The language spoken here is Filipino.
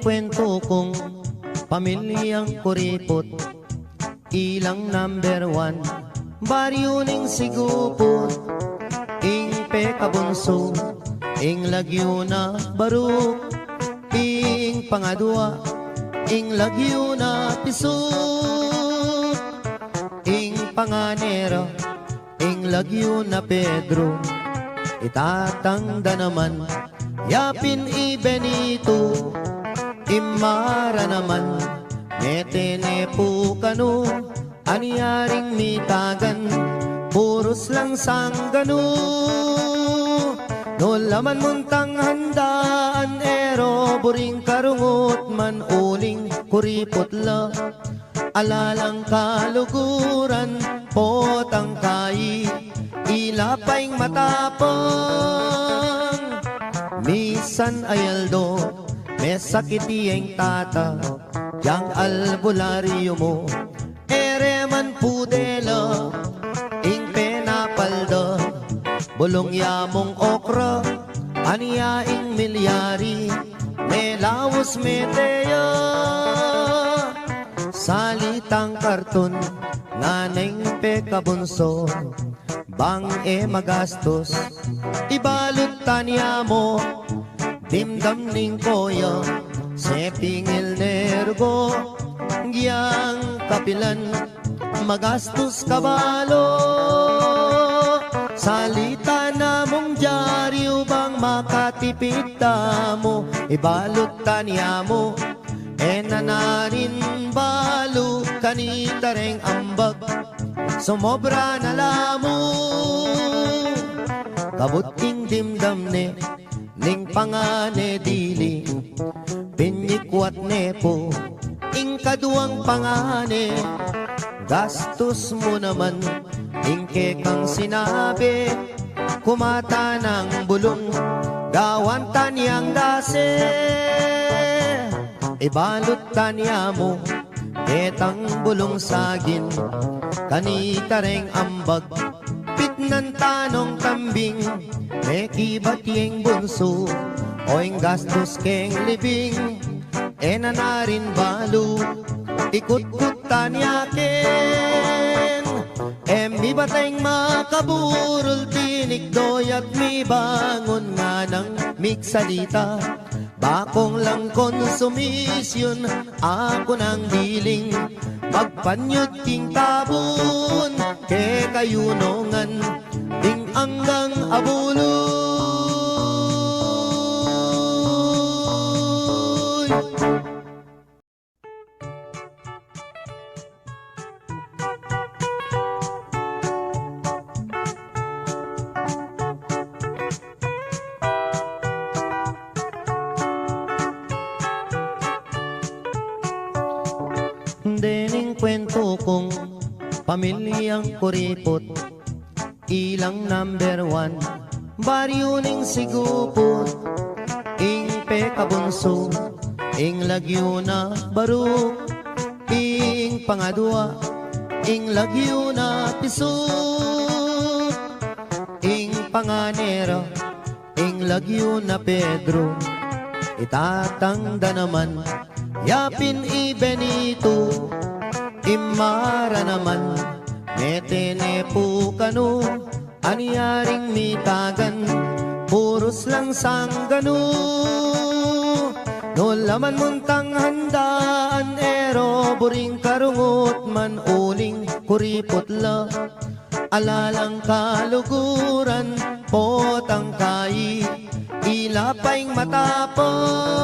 kwento kong pamilyang kuripot, ilang number 1, baryo ning sigupot, ing pekabunso, ing lagyo na baruk, ing pangadwa, ing lagyo na pisuk, ing panganero, ing lagyo na Pedro, itatangda naman, yapin i Benito, imara naman, metene po kanu, anyaring mitagan, puros lang sangganu. No laman muntang handaan, ero buring karungot man uling kuripot la, alalang kaluguran, potang kai, ilapaing matapang. Misan ayaldo, may sakiti ang tata, yang albularyo mo, ere man pudela, ing penapalda, bulong yamong okra, aniya ing milyari, may lawas meteya, salitang karton, naneng pekabunso, bang magastos, ibalot tanya mo, dimdam ning koya, sepingil nergo, giyang kapilan, magastos kabalo, salita na mong dyaryo bang makatipid mo, ibalot tanya mo, nanarin balo, kanitareng ambag, sumobra na lamo, kabuting dimdam ne, ning pangane dili, pinyikwat nepo, ing kaduang pangane, gastos mo naman, ing kekang sinabi, kumata ng bulong, gawan tanyang dase, ibalot tanya mo, ketang bulong sagin, kanitareng ambag, pitnan tanong kambing, mekibat yung bunso, oing gastos keng libing, nanarin balo, ikut-kut tanyaken, mi bateng makaburol, tinigdoy at mi bangon nga ng migsalita, bakong lang konsumisyon, ako ng biling, magpanyod king tabon, ke kayunongan, ding anggang abuloy. Dening kwento kong pamilyang kuripot, ilang number 1, baryo ning sigupot, ing pekabunso, ing lagyo na baruk, ing pangadwa, ing lagyo na pisuk, ing panganero, ing lagyo na Pedro, itatangda naman, yapin i Benito, imara naman, metene po kanu, anyaring mitagan, puros lang sangganu. No laman muntang handaan, ero buring karungot man uling kuripot la, alalang kaluguran, potang kai, ilapaing matapang.